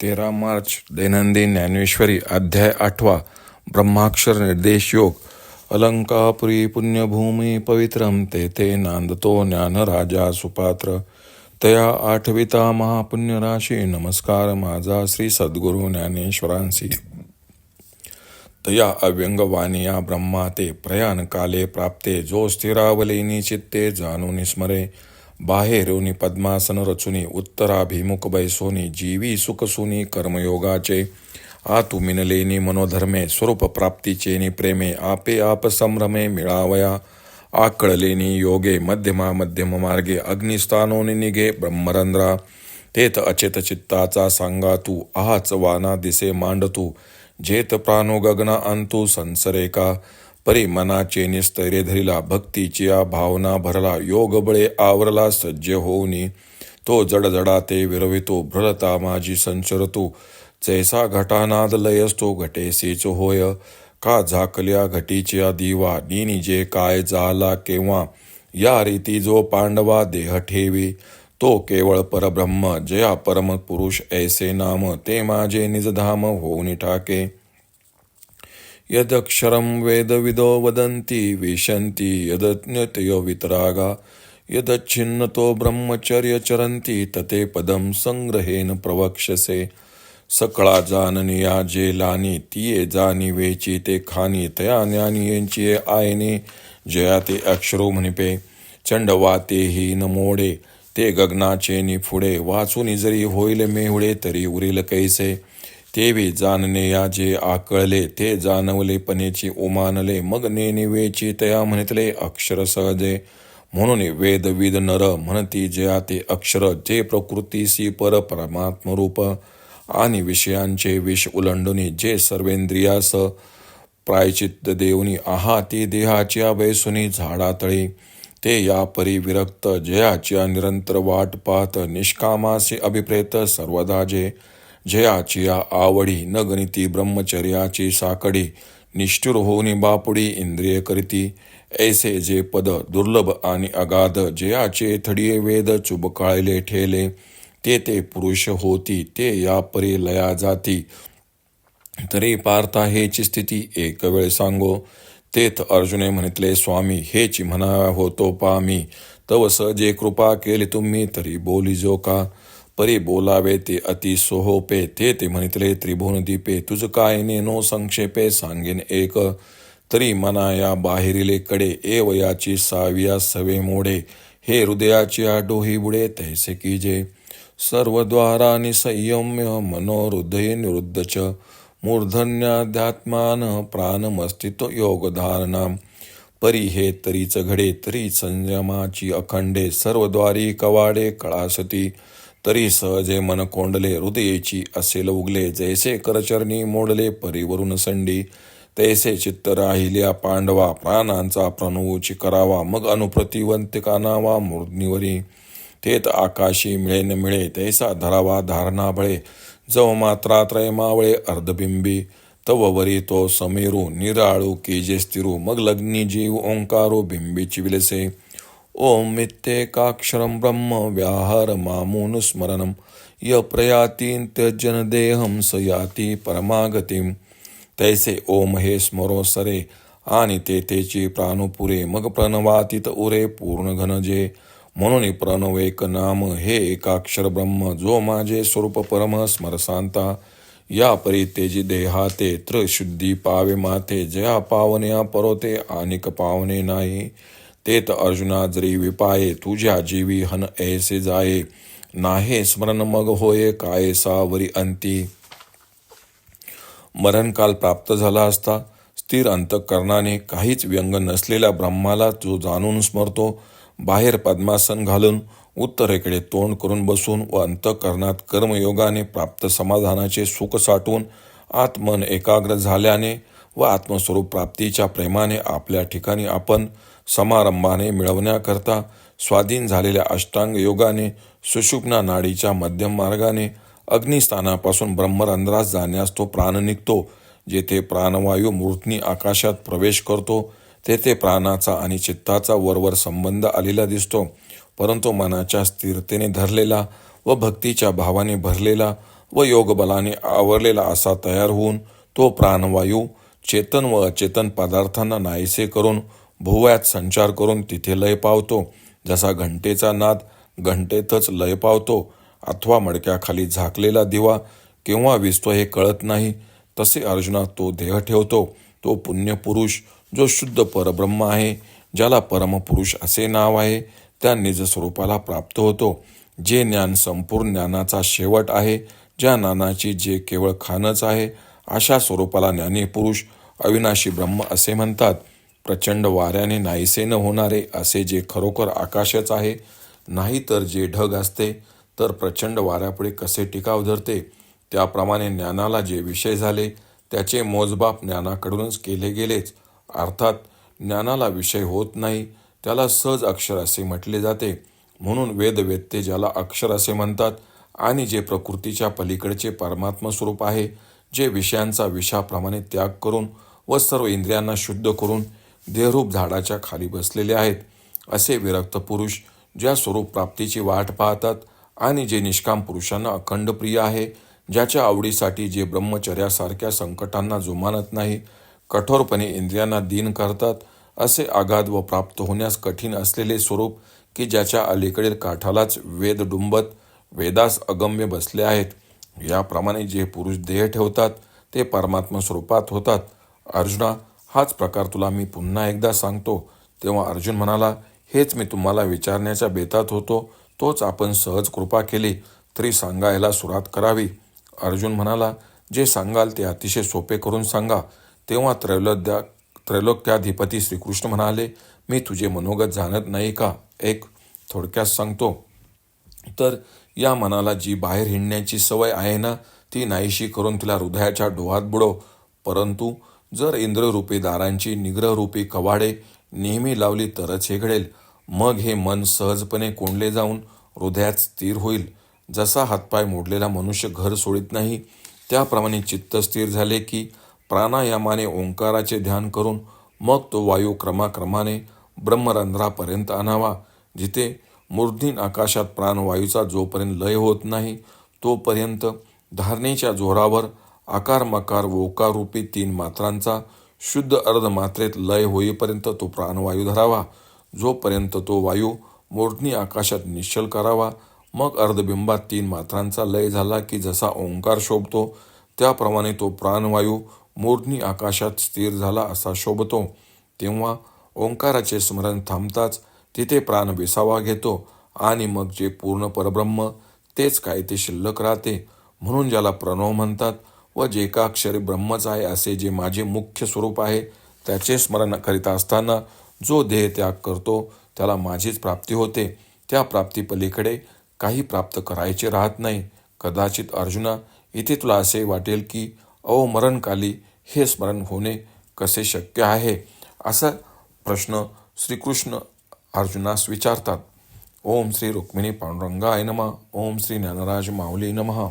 13 मार्च दैनंदिन ज्ञानेश्वरी अध्याय 8 ब्रह्माक्षर निर्देश योग. अलंकापुरी पुण्यभूमी पवित्रम तेथे नांदतो ज्ञानराजा सुपात्र. तया आठविता महापुण्यराशी नमस्कार माझा श्री सद्गुरु ज्ञानेश्वरांसी. तया अव्यंगवाणिया ब्रह्मा ते प्रयाण काले प्राप्ते. जो स्थिरावलेनी चित्ते जाणून स्मरे. बाहेरून पद्मासन रचुनी उत्तराभिमुख बैसोनी. जीवी सुखसुनी कर्मयोगाचे आतु मिनलेनी मनोधर्मे. स्वरूप प्राप्तीचेनी प्रेमे आपे आप संभ्रमे मिळावया. आकळलेनी योगे मध्यमा मध्यम मार्गे. अग्निस्थानोनी निघे ब्रह्मरंध्रा. तेथ अचेत चित्ताचा सांगा तू. आहाच वाना दिसे मांडतू. जेत प्राणो गगना अंतू संसरेका. परी मनाचे निस्तैर्य धरिला. भक्तीची भावना भरला. योग बळे आवरला सज्ज होऊनी. तो जडजडाते विरवितो. भ्रलता माझी संचरतो. जैसा घटानाद लयसतो घटेसीच होय. का झाकल्या घटीच्या दिवा. नीनी जे काय झाला केव्हा. या रीती जो पांडवा देह ठेवी. तो केवळ परब्रह्म जया परम पुरुष ऐसे नाम. ते माझे निजधाम होऊन ठाके. यदक्षरं वेदविदो वदन्ति विशन्ति. यदज्ञतयो वितरागा. यदच्छिन्नतो ब्रह्मचर्य चरन्ति. तते पदं संग्रहेन प्रवक्षसे. सकळा जाणनिया जे लानी. तिये जाणी वेची ते खानी. तया ज्ञानी यांची आयने. जया ते अक्षरो म्हणिपे. चंडवातेही न मोडे. ते गगनाचे निफुडे. वाचून जरी होईल मेहुडे तरी उरील कैसे. तेवी जाणणे या जे आकळले. ते जाणवले पणेची उमानले. मग नेनिवेची तया म्हणितले अक्षर सहजे. म्हणून वेदविद नर म्हणती जया ते अक्षर. जे प्रकृतीसी पर परमात्मरूप. आणि विषयांचे विष उलंडुनी. जे सर्वेंद्रियास प्रायचित्त देऊनी. आहा ती देहाच्या बैसुनी झाडातळी. ते या परी विरक्त. जयाच्या निरंतर वाट पाहत. निष्कामासी अभिप्रेत सर्वदा जे. जयाची आवडी न गणिती ब्रह्मचर्याची साकडी. निष्ठुर होऊनी बापुडी इंद्रिय करीती. ऐसे जे पद दुर्लभ आणि अगाध. जयाचे थडिये वेद चुबकाळले ठेले. ते पुरुष होती. ते या परी लया जाती. तरी पार्था हेची स्थिती एक वेळ सांगो. तेथ अर्जुने म्हणितले स्वामी. हेची म्हणा होतो पामी. तव जे कृपा केली तुम्ही तरी बोलिजो का. परी बोलावे ते अति सोहोपे. ते म्हणितले त्रिभुवनदीपे. तुझ काय नेनो संक्षेपे सांगेन एक. तरी मना या बाहेरीले कडे. एवयाची साविया सवे मोडे. हे हृदयाची डोही बुडे तैसे कीजे. सर्वद्वारानि संयम्य मनोहृदय निरुद्धच. मूर्धन्याध्यात्मान प्राणमस्तित्व योगधारणा. परी हे तरीच घडे. तरी संयमाची अखंडे. सर्वद्वारी कवाडे कळासती. तरी सहजे मन कोंडले. हृदयेची असेल उगले. जैसे करचरणी मोडले परीवरून संडी. तैसे चित्त राहिल्या पांडवा. प्राणांचा प्रणवची करावा. मग अनुप्रतिवंतिका नावा मूर्धनिवरी. तेत आकाशी मिळे न मिळे. तैसा धरावा धारणा बळे. जव मात्रा त्रय मावळे अर्धबिंबी. तव वरी तो समेरू निराळू कीजे स्थिरू. मग लग्नी जीव ओंकारो बिंबीची विलसे. ओम मित्येकाक्षरं ब्रह्म व्याहर मामून स्मरणं. य प्रयातीन त्यजन देहं स याती परमागतीम. तैसे ओम हे स्मरो सरे. आणि तेची प्राणुपुरे. मग प्रणवातीत उरे पूर्ण घन जे. म्हणून प्रणव एक नाम. हे एकाक्षर ब्रह्म. जो माझे स्वरूप परम स्मरसांता. या परी तेजी देहाते. त्रिशुद्धी पावे माते. जया पावन्या परोते आनिक पावने नाही. तेत अर्जुना जरी विपाये. तुझ्या जीवी हन ऐसे जाये. नाहे स्मरण मग होये काय सावरी अंती. मरणकाल प्राप्त झाला असता स्थिर अंतःकरणाने काहीच व्यंग नसलेल्या ब्रह्माला जो जाणून स्मरतो. बाहेर पद्मासन घालून उत्तरेकडे तोंड करून बसून व अंतःकरणात कर्मयोगाने प्राप्त समाधानाचे सुख साठवून आत्मन एकाग्र झाल्याने व आत्मस्वरूप प्राप्तीच्या प्रेमाने आपल्या ठिकाणी आपण समारंभाने मिळवण्याकरता स्वाधीन झालेल्या अष्टांग योगाने सुषुम्ना नाडीच्या मध्यम मार्गाने अग्निस्थानापासून ब्रह्मरंध्रास जाण्यास तो प्राण निघतो. जेथे प्राणवायू मूर्धनी आकाशात प्रवेश करतो तेथे प्राणाचा आणि चित्ताचा वरवर संबंध आलेला दिसतो. परंतु मनाच्या स्थिरतेने धरलेला व भक्तीच्या भावाने भरलेला व योगबलाने आवरलेला असा तयार होऊन तो प्राणवायू चेतन व अचेतन पदार्थांना नाहीसे करून भुवयात संचार करून तिथे लय पावतो. जसा घंटेचा नाद घंटेतच लय पावतो अथवा मडक्याखाली झाकलेला दिवा केव्हा विझतो हे कळत नाही, तसे अर्जुना तो देह ठेवतो. तो पुण्यपुरुष जो शुद्ध परब्रह्म आहे, ज्याला परमपुरुष असे नाव आहे, त्या निज स्वरूपाला प्राप्त होतो. जे ज्ञान संपूर्ण ज्ञानाचा शेवट आहे, ज्या ज्ञानाची जे केवळ खानच आहे, अशा स्वरूपाला ज्ञानी पुरुष अविनाशी ब्रह्म असे म्हणतात. प्रचंड वाऱ्याने नाहीसे न होणारे असे जे खरोखर आकाशच आहे, नाही तर जे ढग असते तर प्रचंड वाऱ्यापुढे कसे टिकाव धरते, त्याप्रमाणे ज्ञानाला जे विषय झाले त्याचे मोजमाप ज्ञानाकडूनच केले गेलेच. अर्थात ज्ञानाला विषय होत नाही त्याला सहज अक्षर असे म्हटले जाते. म्हणून वेदवेत्ते ज्याला अक्षर असे म्हणतात आणि जे प्रकृतीच्या पलीकडचे परमात्म स्वरूप आहे, जे विषयांचा विषाप्रमाणे त्याग करून व सर्व इंद्रियांना शुद्ध करून देहरूप झाडाच्या खाली बसलेले आहेत, असे विरक्त पुरुष ज्या स्वरूप प्राप्तीची वाट पाहतात आणि जे निष्काम पुरुषांना अखंड प्रिय आहे, ज्याच्या आवडीसाठी जे ब्रह्मचर्यासारख्या संकटांना जुमानत नाही, कठोरपणे इंद्रियांना दीन करतात, असे अगाध व प्राप्त होण्यास कठीण असलेले स्वरूप की ज्याच्या अलीकडील काठालाच वेद डुंबत वेदास अगम्य बसले आहेत, याप्रमाणे जे पुरुष देह ठेवतात ते परमात्मा स्वरूपात होतात. अर्जुना, हाच प्रकार तुला मी पुन्हा एकदा सांगतो. तेव्हा अर्जुन म्हणाला, हेच मी तुम्हाला विचारण्याच्या बेतात होतो, तोच आपण सहज कृपा केली तरी सांगायला सुरुवात करावी. अर्जुन म्हणाला, जे सांगाल ते अतिशय सोपे करून सांगा. तेव्हा त्रैलोक्याधिपती श्रीकृष्ण म्हणाले, मी तुझे मनोगत जाणत नाही का? एक थोडक्यात सांगतो. तर या मनाला जी बाहेर हिंडण्याची सवय आहे ना, ती नाहीशी करून तिला हृदयाच्या डोहात बुडव. परंतु जर इंद्ररूपी दारांची निग्रहरूपी कवाडे नेहमी लावली तरच हे घडेल. मग हे मन सहजपणे कोंडले जाऊन हृदयात स्थिर होईल. जसा हातपाय मोडलेला मनुष्य घर सोडित नाही, त्याप्रमाणे चित्त स्थिर झाले की प्राणायामाने ओंकाराचे ध्यान करून मग तो वायू क्रमाक्रमाने ब्रह्मरंध्रापर्यंत आणावा. जिथे मूर्धीन आकाशात प्राणवायूचा जोपर्यंत लय होत नाही, तोपर्यंत धारणेच्या जोरावर आकार मकार व ओकाररूपी 3 मात्रांचा शुद्ध अर्धमात्रेत लय होईपर्यंत तो प्राणवायू धरावा. जोपर्यंत तो वायू मूर्धनी आकाशात निश्चल करावा. मग अर्धबिंबात 3 मात्रांचा लय झाला की जसा ओंकार शोभतो, त्याप्रमाणे तो प्राणवायू मूर्धनी आकाशात स्थिर झाला असा शोभतो. तेव्हा ओंकाराचे स्मरण थांबताच तिथे प्राण विसावा घेतो आणि मग जे पूर्ण परब्रह्म तेच काय ते शिल्लक राहते. म्हणून ज्याला प्रणव म्हणतात व जे एकाक्षरी ब्रह्मच आहे असे जे माझे मुख्य स्वरूप आहे, त्याचे स्मरण करीत असताना जो देह त्याग करतो त्याला माझीच प्राप्ती होते. त्या प्राप्तीपलीकडे काही प्राप्त करायचे राहत नाही. कदाचित अर्जुना, इथे तुला असे वाटेल की मरणकाली हे स्मरण होणे कसे शक्य आहे, असा प्रश्न श्रीकृष्ण अर्जुनास विचारतात. ओम श्री रुक्मिणी पांडुरंगाय नमः. ओम श्री ज्ञानराज माऊली नमः.